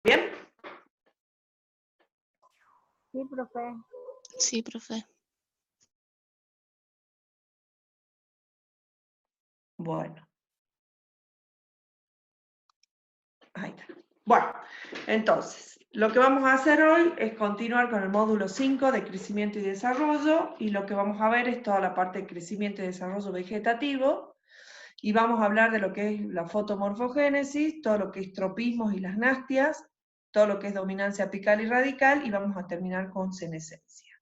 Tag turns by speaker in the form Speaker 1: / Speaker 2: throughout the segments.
Speaker 1: ¿Bien?
Speaker 2: Sí, profe.
Speaker 3: Sí, profe.
Speaker 1: Bueno. Ahí está. Bueno, entonces, lo que vamos a hacer hoy es continuar con el módulo 5 de crecimiento y desarrollo, y lo que vamos a ver es toda la parte de crecimiento y desarrollo vegetativo, y vamos a hablar de lo que es la fotomorfogénesis, todo lo que es tropismos y las nastias, todo lo que es dominancia apical y radical, y vamos a terminar con senescencia.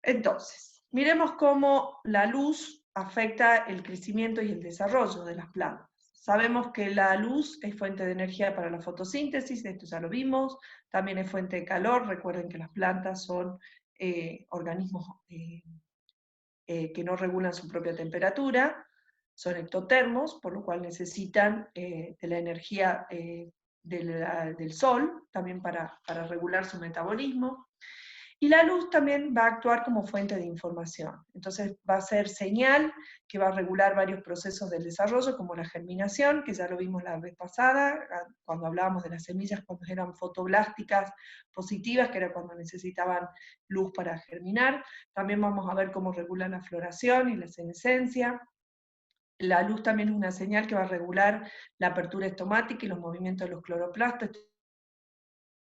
Speaker 1: Entonces, miremos cómo la luz afecta el crecimiento y el desarrollo de las plantas. Sabemos que la luz es fuente de energía para la fotosíntesis, esto ya lo vimos, también es fuente de calor. Recuerden que las plantas son organismos que no regulan su propia temperatura, son ectotermos, por lo cual necesitan de la energía del sol, también para regular su metabolismo. Y la luz también va a actuar como fuente de información. Entonces va a ser señal que va a regular varios procesos del desarrollo, como la germinación, que ya lo vimos la vez pasada, cuando hablábamos de las semillas, cuando eran fotoblásticas positivas, que era cuando necesitaban luz para germinar. También vamos a ver cómo regula la floración y la senescencia. La luz también es una señal que va a regular la apertura estomática y los movimientos de los cloroplastos.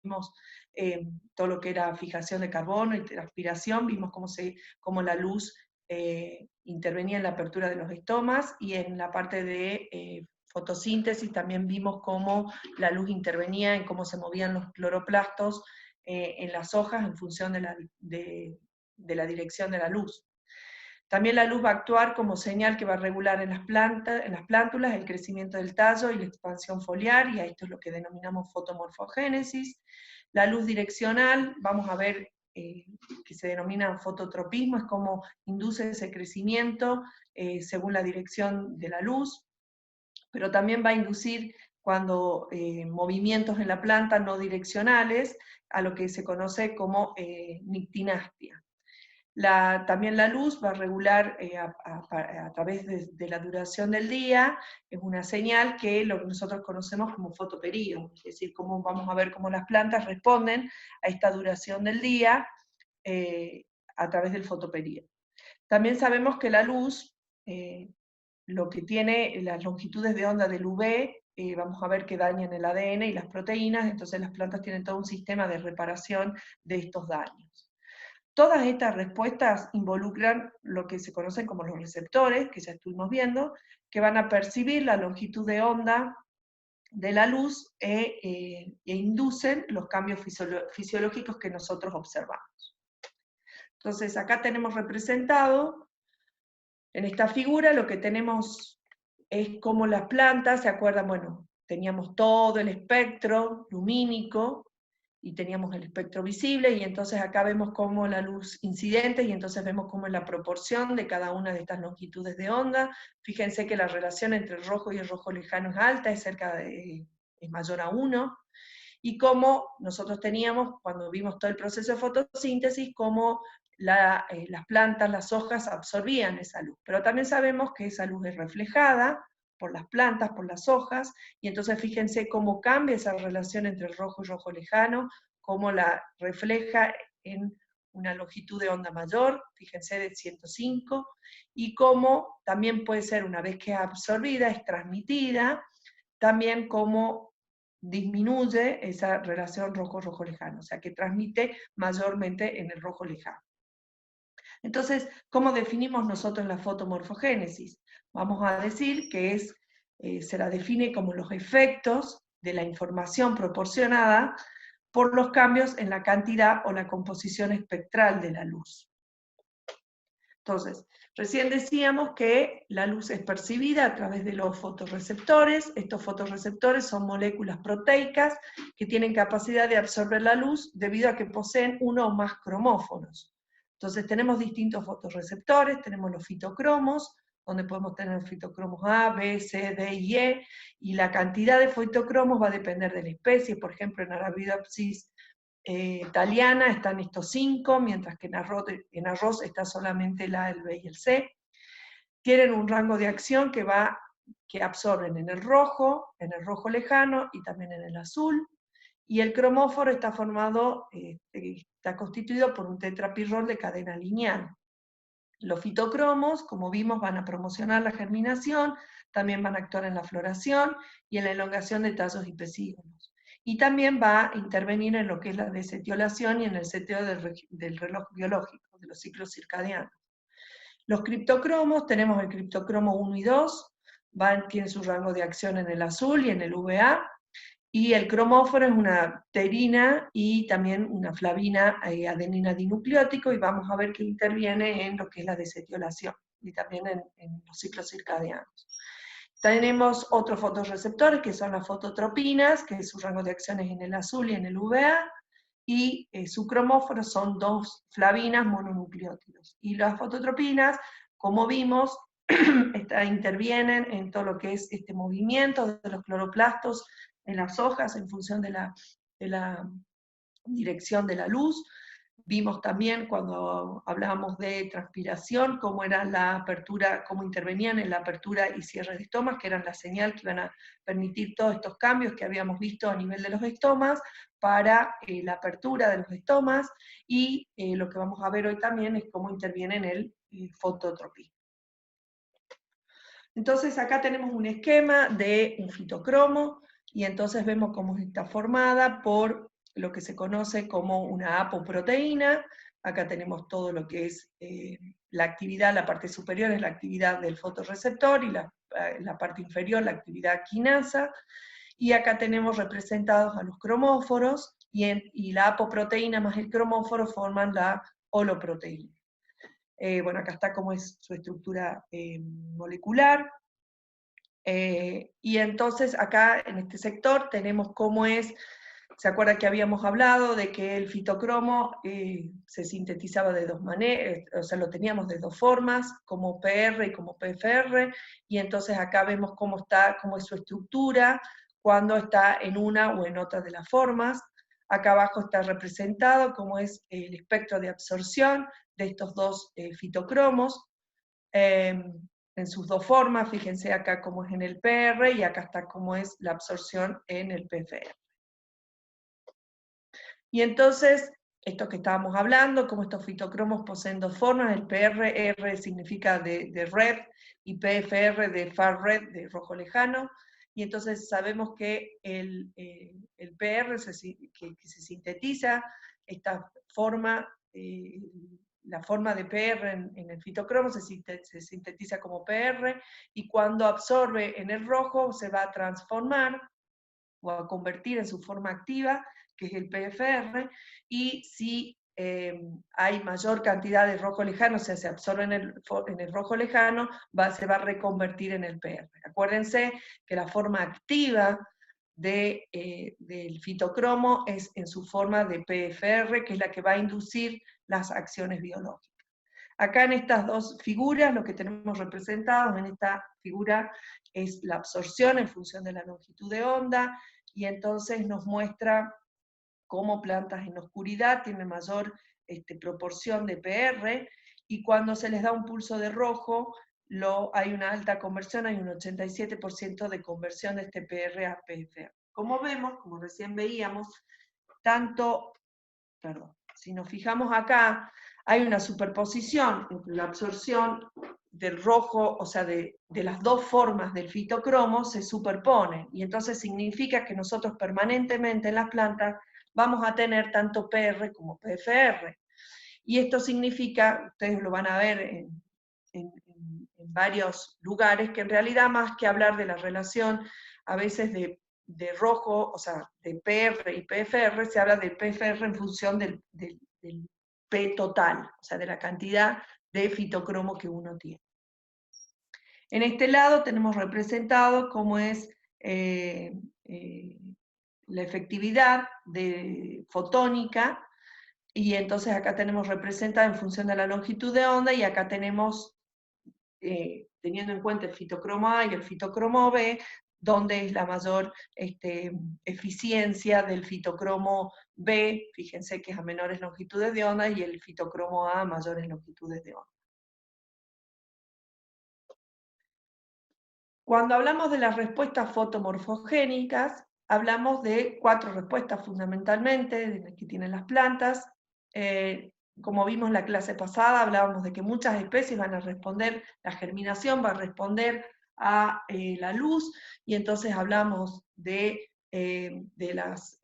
Speaker 1: Vimos todo lo que era fijación de carbono y transpiración, vimos cómo la luz intervenía en la apertura de los estomas, y en la parte de fotosíntesis también vimos cómo la luz intervenía en cómo se movían los cloroplastos en las hojas en función de la dirección de la luz. También la luz va a actuar como señal que va a regular en las plántulas el crecimiento del tallo y la expansión foliar, y a esto es lo que denominamos fotomorfogénesis. La luz direccional, vamos a ver que se denomina fototropismo, es como induce ese crecimiento según la dirección de la luz, pero también va a inducir cuando movimientos en la planta no direccionales, a lo que se conoce como nictinastia. También la luz va a regular a través de la duración del día, es una señal que lo que nosotros conocemos como fotoperíodo, es decir, cómo vamos a ver cómo las plantas responden a esta duración del día a través del fotoperíodo. También sabemos que la luz, lo que tiene las longitudes de onda del UV, vamos a ver que dañan el ADN y las proteínas, entonces las plantas tienen todo un sistema de reparación de estos daños. Todas estas respuestas involucran lo que se conocen como los receptores, que ya estuvimos viendo, que van a percibir la longitud de onda de la luz e inducen los cambios fisiológicos que nosotros observamos. Entonces acá tenemos representado, en esta figura lo que tenemos es cómo las plantas, ¿se acuerdan? Bueno, teníamos todo el espectro lumínico, y teníamos el espectro visible, y entonces acá vemos cómo la luz incidente, y entonces vemos cómo es la proporción de cada una de estas longitudes de onda. Fíjense que la relación entre el rojo y el rojo lejano es alta, es mayor a 1, y cómo nosotros teníamos, cuando vimos todo el proceso de fotosíntesis, cómo las plantas, las hojas absorbían esa luz. Pero también sabemos que esa luz es reflejada por las plantas, por las hojas, y entonces fíjense cómo cambia esa relación entre el rojo y rojo lejano, cómo la refleja en una longitud de onda mayor, fíjense de 105, y cómo también puede ser, una vez que es absorbida, es transmitida, también cómo disminuye esa relación rojo-rojo lejano, o sea que transmite mayormente en el rojo lejano. Entonces, ¿cómo definimos nosotros la fotomorfogénesis? Vamos a decir que se la define como los efectos de la información proporcionada por los cambios en la cantidad o la composición espectral de la luz. Entonces, recién decíamos que la luz es percibida a través de los fotorreceptores. Estos fotorreceptores son moléculas proteicas que tienen capacidad de absorber la luz debido a que poseen uno o más cromófonos. Entonces tenemos distintos fotorreceptores, tenemos los fitocromos, donde podemos tener fitocromos A, B, C, D y E, y la cantidad de fitocromos va a depender de la especie. Por ejemplo, en Arabidopsis italiana están estos 5, mientras que en arroz está solamente el A, el B y el C. Tienen un rango de acción que va que absorben en el rojo lejano y también en el azul, y el cromóforo está está constituido por un tetrapirrol de cadena lineal. Los fitocromos, como vimos, van a promocionar la germinación, también van a actuar en la floración y en la elongación de tallos y pecíolos. Y también va a intervenir en lo que es la desetiolación y en el seteo del reloj biológico, de los ciclos circadianos. Los criptocromos, tenemos el criptocromo 1 y 2, tienen su rango de acción en el azul y en el VA, y el cromóforo es una pterina y también una flavina adenina dinucleótico, y vamos a ver que interviene en lo que es la desetiolación y también en los ciclos circadianos. Tenemos otros fotorreceptores que son las fototropinas, que su rango de acción es en el azul y en el VA, y su cromóforo son dos flavinas mononucleótidos. Y las fototropinas, como vimos, intervienen en todo lo que es este movimiento de los cloroplastos en las hojas en función de la dirección de la luz. Vimos también cuando hablábamos de transpiración, cómo era la apertura, cómo intervenían en la apertura y cierre de estomas, que eran la señal que iban a permitir todos estos cambios que habíamos visto a nivel de los estomas, para la apertura de los estomas, y lo que vamos a ver hoy también es cómo interviene en el fototropismo. Entonces acá tenemos un esquema de un fitocromo, y entonces vemos cómo está formada por lo que se conoce como una apoproteína. Acá tenemos todo lo que es la actividad, la parte superior es la actividad del fotorreceptor, y la parte inferior la actividad quinasa, y acá tenemos representados a los cromóforos, y la apoproteína más el cromóforo forman la holoproteína. Bueno, acá está cómo es su estructura molecular. Y entonces acá en este sector tenemos cómo es, ¿se acuerda que habíamos hablado de que el fitocromo se sintetizaba de dos maneras, o sea, lo teníamos de dos formas, como PR y como PFR, y entonces acá vemos cómo es su estructura, cuando está en una o en otra de las formas. Acá abajo está representado cómo es el espectro de absorción de estos dos fitocromos, en sus dos formas. Fíjense acá cómo es en el PR, y acá está cómo es la absorción en el PFR. Y entonces, esto que estábamos hablando, como estos fitocromos poseen dos formas, el PR, R significa de red, y PFR de far red, de rojo lejano, y entonces sabemos que el PR que se sintetiza, esta forma, la forma de PR en el fitocromo se sintetiza como PR, y cuando absorbe en el rojo se va a transformar o a convertir en su forma activa, que es el PFR, y si hay mayor cantidad de rojo lejano, o sea, se absorbe en el rojo lejano, se va a reconvertir en el PR. Acuérdense que la forma activa del fitocromo es en su forma de PFR, que es la que va a inducir las acciones biológicas. Acá en estas dos figuras, lo que tenemos representado en esta figura es la absorción en función de la longitud de onda, y entonces nos muestra cómo plantas en oscuridad tienen mayor proporción de PR, y cuando se les da un pulso de rojo, hay una alta conversión, hay un 87% de conversión de este PR a PFR. Como vemos, como recién veíamos, si nos fijamos acá, hay una superposición entre la absorción del rojo, o sea, de las dos formas del fitocromo se superponen, y entonces significa que nosotros permanentemente en las plantas vamos a tener tanto PR como PFR. Y esto significa, ustedes lo van a ver en varios lugares, que en realidad más que hablar de la relación a veces de rojo, o sea, de PR y PFR, se habla de PFR en función del P total, o sea, de la cantidad de fitocromo que uno tiene. En este lado tenemos representado cómo es la efectividad fotónica, y entonces acá tenemos representada en función de la longitud de onda, y acá tenemos, teniendo en cuenta el fitocromo A y el fitocromo B, donde es la mayor eficiencia del fitocromo B, fíjense que es a menores longitudes de onda, y el fitocromo A a mayores longitudes de onda. Cuando hablamos de las respuestas fotomorfogénicas, hablamos de 4 respuestas fundamentalmente que tienen las plantas. Como vimos en la clase pasada, hablábamos de que muchas especies van a responder, la germinación va a responder a la luz, y entonces hablamos de las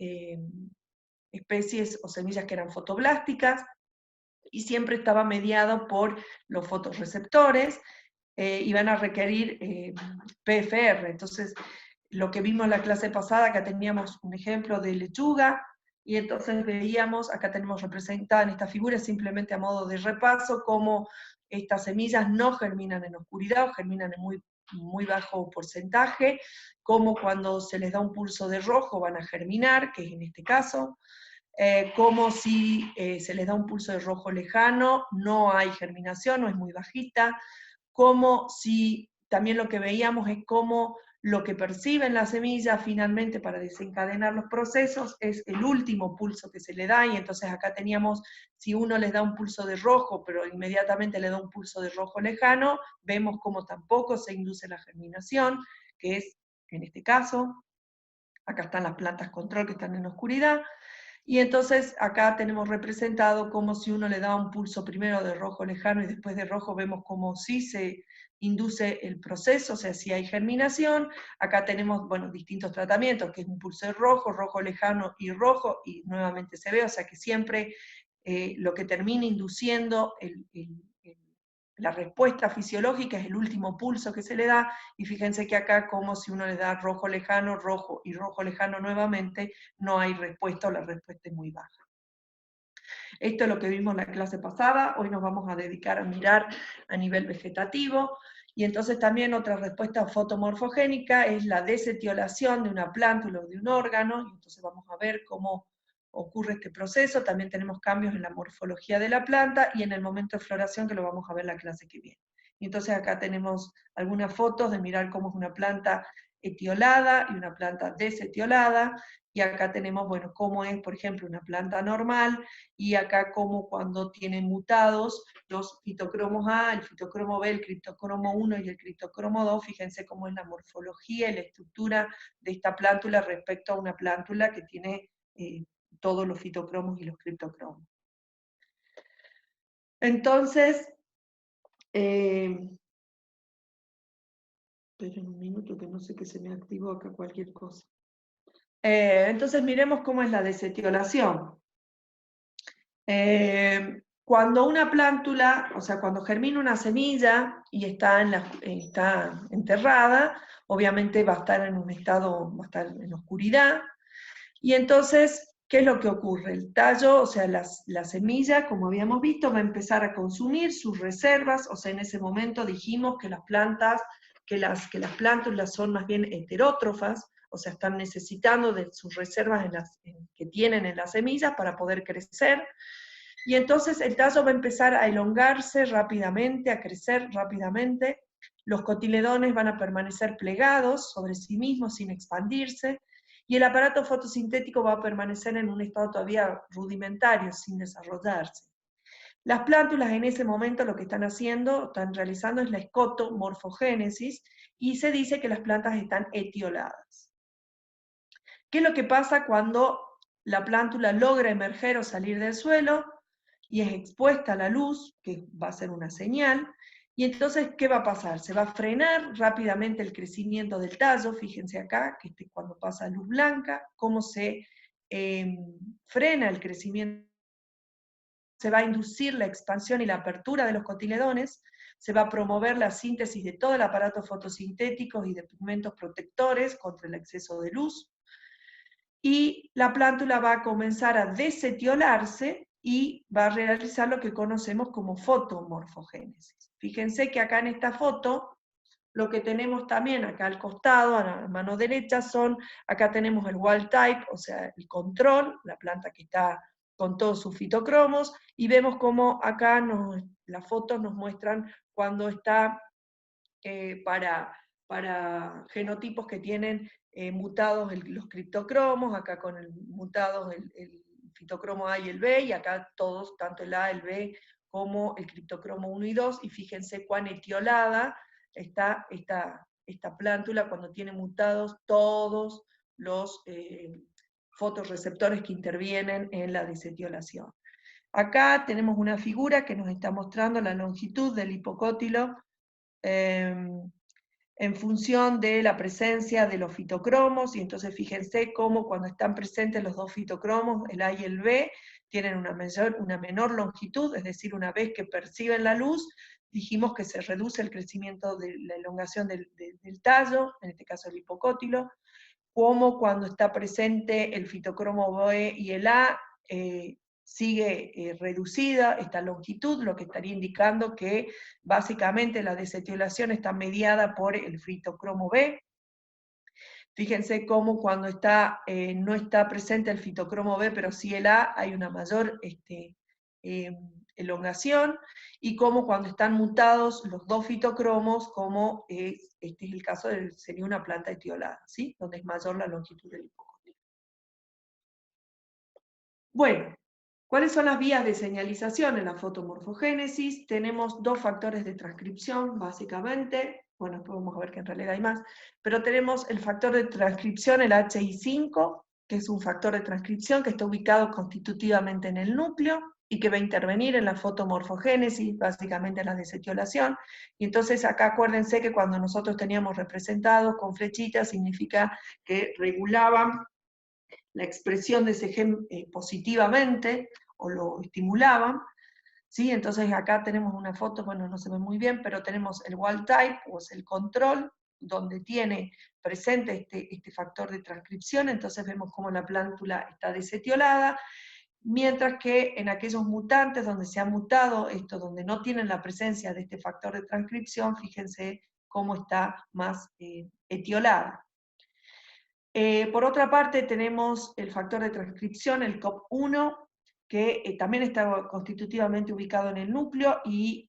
Speaker 1: especies o semillas que eran fotoblásticas, y siempre estaba mediado por los fotorreceptores, y van a requerir PFR. Entonces, lo que vimos en la clase pasada, acá teníamos un ejemplo de lechuga, y entonces veíamos, acá tenemos representada en esta figura, simplemente a modo de repaso, cómo estas semillas no germinan en oscuridad, o germinan en muy bajo porcentaje, como cuando se les da un pulso de rojo van a germinar, que es en este caso, como si se les da un pulso de rojo lejano, no hay germinación, no es muy bajita, como si también lo que veíamos es cómo lo que perciben las semillas finalmente para desencadenar los procesos es el último pulso que se le da, y entonces acá teníamos, si uno les da un pulso de rojo, pero inmediatamente le da un pulso de rojo lejano, vemos cómo tampoco se induce la germinación, que es en este caso. Acá están las plantas control que están en oscuridad, y entonces acá tenemos representado como si uno le da un pulso primero de rojo lejano y después de rojo, vemos como si se induce el proceso, o sea, si hay germinación. Acá tenemos, bueno, distintos tratamientos, que es un pulso de rojo, rojo lejano y rojo, y nuevamente se ve, o sea que siempre lo que termina induciendo la respuesta fisiológica es el último pulso que se le da, y fíjense que acá, como si uno le da rojo lejano, rojo y rojo lejano nuevamente, no hay respuesta, o la respuesta es muy baja. Esto es lo que vimos en la clase pasada. Hoy nos vamos a dedicar a mirar a nivel vegetativo, y entonces también otra respuesta fotomorfogénica es la desetiolación de una plántula o de un órgano, y entonces vamos a ver cómo ocurre este proceso. También tenemos cambios en la morfología de la planta y en el momento de floración, que lo vamos a ver la clase que viene. Y entonces acá tenemos algunas fotos de mirar cómo es una planta etiolada y una planta desetiolada, y acá tenemos, bueno, cómo es, por ejemplo, una planta normal, y acá como cuando tienen mutados los fitocromos A, el fitocromo B, el criptocromo 1 y el criptocromo 2, fíjense cómo es la morfología y la estructura de esta plántula respecto a una plántula que tiene todos los fitocromos y los criptocromos. Entonces, esperen un minuto que no sé qué se me activó acá cualquier cosa. Entonces miremos cómo es la desetiolación. Cuando una plántula, o sea, cuando germina una semilla y está enterrada, obviamente va a estar en un estado, va a estar en oscuridad, y entonces, ¿qué es lo que ocurre? El tallo, o sea, la semilla, como habíamos visto, va a empezar a consumir sus reservas, o sea, en ese momento dijimos que las plantas, que las plántulas son más bien heterótrofas, o sea, están necesitando de sus reservas que tienen en las semillas para poder crecer, y entonces el tallo va a empezar a elongarse rápidamente, a crecer rápidamente, los cotiledones van a permanecer plegados sobre sí mismos sin expandirse, y el aparato fotosintético va a permanecer en un estado todavía rudimentario, sin desarrollarse. Las plántulas en ese momento lo que están haciendo, están realizando, es la escotomorfogénesis, y se dice que las plantas están etioladas. ¿Qué es lo que pasa cuando la plántula logra emerger o salir del suelo y es expuesta a la luz, que va a ser una señal? Y entonces, ¿qué va a pasar? Se va a frenar rápidamente el crecimiento del tallo. Fíjense acá, que cuando pasa luz blanca, cómo se frena el crecimiento. Se va a inducir la expansión y la apertura de los cotiledones, se va a promover la síntesis de todo el aparato fotosintético y de pigmentos protectores contra el exceso de luz, y la plántula va a comenzar a desetiolarse y va a realizar lo que conocemos como fotomorfogénesis. Fíjense que acá en esta foto, lo que tenemos también acá al costado, a la mano derecha, acá tenemos el wild type, o sea, el control, la planta que está con todos sus fitocromos, y vemos cómo acá las fotos nos muestran cuando está para genotipos que tienen mutados los criptocromos, acá con mutados el fitocromo A y el B, y acá todos, tanto el A, el B, como el criptocromo 1 y 2, y fíjense cuán etiolada está esta esta plántula cuando tiene mutados todos los fotorreceptores que intervienen en la desetiolación. Acá tenemos una figura que nos está mostrando la longitud del hipocótilo en función de la presencia de los fitocromos, y entonces fíjense cómo cuando están presentes los dos fitocromos, el A y el B, tienen una menor longitud, es decir, una vez que perciben la luz, dijimos que se reduce el crecimiento de la elongación del tallo, en este caso el hipocótilo, como cuando está presente el fitocromo B y el A, sigue reducida esta longitud, lo que estaría indicando que básicamente la desetiolación está mediada por el fitocromo B. Fíjense cómo cuando no está presente el fitocromo B, pero sí el A, hay una mayor elongación, y cómo cuando están mutados los dos fitocromos, como este es el caso sería una planta etiolada, ¿sí? Donde es mayor la longitud del hipocótilo. Bueno, ¿cuáles son las vías de señalización en la fotomorfogénesis? Tenemos dos factores de transcripción, básicamente. Bueno, después vamos a ver que en realidad hay más. Pero tenemos el factor de transcripción, el HI5, que es un factor de transcripción que está ubicado constitutivamente en el núcleo y que va a intervenir en la fotomorfogénesis, básicamente en la desetiolación. Y entonces acá acuérdense que cuando nosotros teníamos representado con flechitas, significa que regulaban la expresión de ese gen positivamente, o lo estimulaban, ¿sí? Entonces acá tenemos una foto, bueno, no se ve muy bien, pero tenemos el wild type, o es el control, donde tiene presente este factor de transcripción, entonces vemos cómo la plántula está desetiolada, mientras que en aquellos mutantes donde se ha mutado esto, donde no tienen la presencia de este factor de transcripción, fíjense cómo está más etiolada. Por otra parte, tenemos el factor de transcripción, el COP1, que también está constitutivamente ubicado en el núcleo, y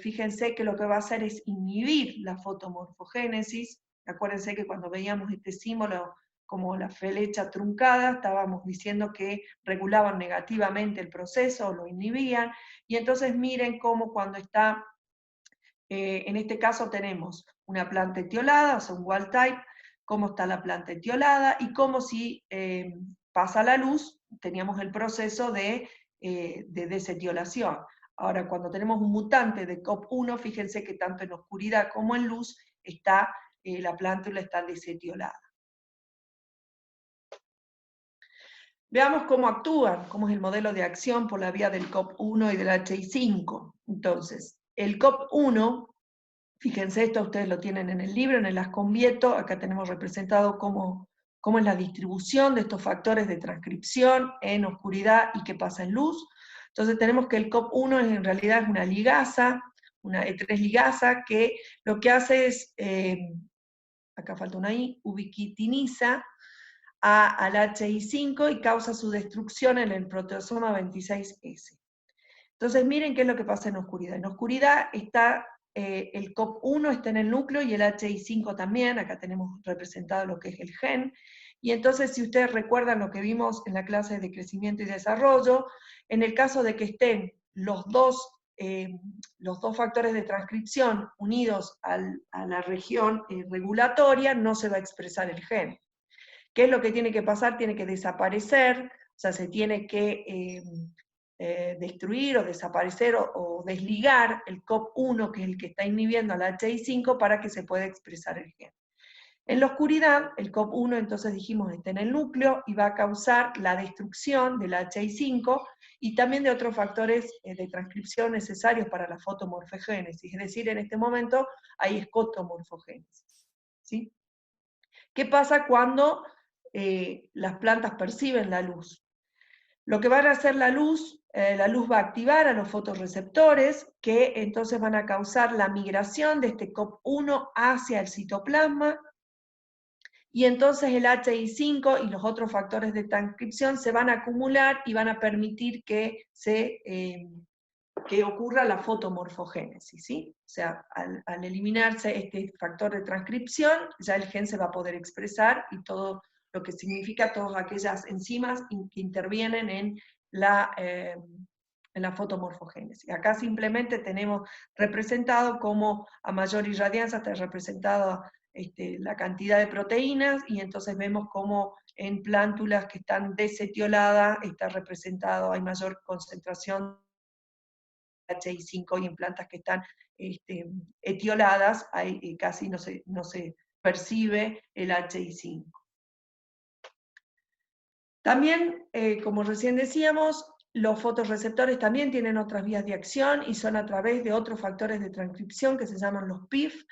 Speaker 1: fíjense que lo que va a hacer es inhibir la fotomorfogénesis. Acuérdense que cuando veíamos este símbolo como la flecha truncada, estábamos diciendo que regulaban negativamente el proceso, lo inhibían, y entonces miren cómo cuando está, en este caso tenemos una planta etiolada, o sea, un wild type, cómo está la planta etiolada, y cómo si pasa la luz, teníamos el proceso de desetiolación. Ahora, cuando tenemos un mutante de COP1, fíjense que tanto en oscuridad como en luz la plántula está desetiolada. Veamos cómo actúan, cómo es el modelo de acción por la vía del COP1 y del HI5. Entonces, el COP1, fíjense, esto ustedes lo tienen en el libro, en el Asconvieto, acá tenemos representado cómo es la distribución de estos factores de transcripción en oscuridad y qué pasa en luz. Entonces tenemos que el COP1 en realidad es una ligasa, una E3 ligasa, que lo que hace es, acá falta una I, ubiquitiniza al HI5 y causa su destrucción en el proteasoma 26S. Entonces miren qué es lo que pasa en oscuridad. En oscuridad está el COP1 está en el núcleo y el HI5 también, acá tenemos representado lo que es el gen, y entonces si ustedes recuerdan lo que vimos en la clase de crecimiento y desarrollo, en el caso de que estén los dos factores de transcripción unidos a la región regulatoria, no se va a expresar el gen. ¿Qué es lo que tiene que pasar? Tiene que desaparecer, o sea, se tiene que destruir o desaparecer o desligar el COP1, que es el que está inhibiendo al HI5, para que se pueda expresar el gen. En la oscuridad, el COP1, entonces dijimos, está en el núcleo y va a causar la destrucción del HI5 y también de otros factores de transcripción necesarios para la fotomorfogénesis, es decir, en este momento hay escotomorfogénesis, ¿sí? ¿Qué pasa cuando las plantas perciben la luz? Lo que va a hacer la luz va a activar a los fotorreceptores, que entonces van a causar la migración de este COP1 hacia el citoplasma, y entonces el HI5 y los otros factores de transcripción se van a acumular y van a permitir que ocurra la fotomorfogénesis, ¿sí? O sea, al eliminarse este factor de transcripción, ya el gen se va a poder expresar, y todo lo que significa todas aquellas enzimas que intervienen en la fotomorfogénesis. Acá simplemente tenemos representado como a mayor irradianza está representado la cantidad de proteínas, y entonces vemos cómo en plántulas que están desetioladas está representado, hay mayor concentración de HI5, y en plantas que están etioladas casi no se percibe el HI5. También, como recién decíamos, los fotorreceptores también tienen otras vías de acción y son a través de otros factores de transcripción que se llaman los PIF,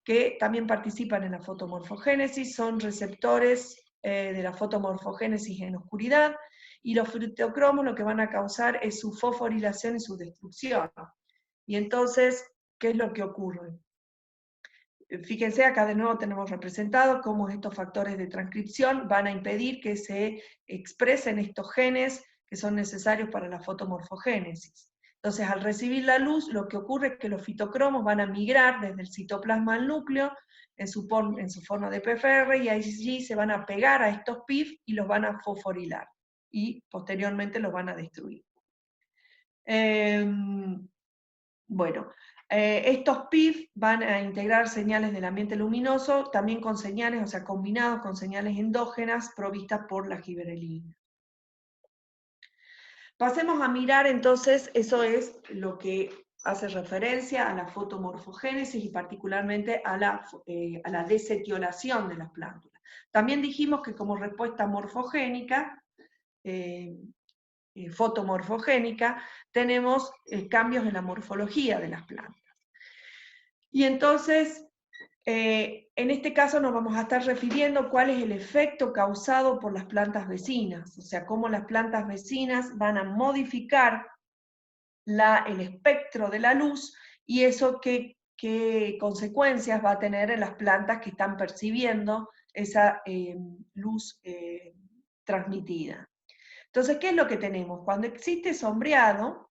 Speaker 1: que también participan en la fotomorfogénesis, son receptores de la fotomorfogénesis en oscuridad, y los fitocromos lo que van a causar es su fosforilación y su destrucción. Y entonces, ¿qué es lo que ocurre? Fíjense, acá de nuevo tenemos representado cómo estos factores de transcripción van a impedir que se expresen estos genes que son necesarios para la fotomorfogénesis. Entonces, al recibir la luz, lo que ocurre es que los fitocromos van a migrar desde el citoplasma al núcleo en su forma de PFR, y allí se van a pegar a estos PIF y los van a fosforilar, y posteriormente los van a destruir. Bueno, estos PIF van a integrar señales del ambiente luminoso, también con señales, o sea, combinados con señales endógenas provistas por la giberelina. Pasemos a mirar entonces, eso es lo que hace referencia a la fotomorfogénesis y particularmente a la desetiolación de las plántulas. También dijimos que como respuesta morfogénica, fotomorfogénica, tenemos cambios en la morfología de las plantas. Y entonces, en este caso nos vamos a estar refiriendo cuál es el efecto causado por las plantas vecinas, o sea, cómo las plantas vecinas van a modificar el espectro de la luz, y eso qué consecuencias va a tener en las plantas que están percibiendo esa luz transmitida. Entonces, ¿qué es lo que tenemos? Cuando existe sombreado,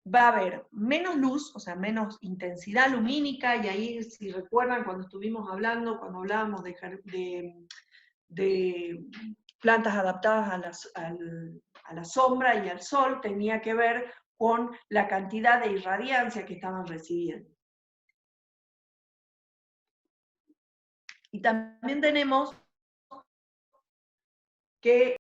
Speaker 1: va a haber menos luz, o sea, menos intensidad lumínica, y ahí, si recuerdan, cuando hablábamos de plantas adaptadas a la sombra y al sol, tenía que ver con la cantidad de irradiancia que estaban recibiendo. Y también tenemos que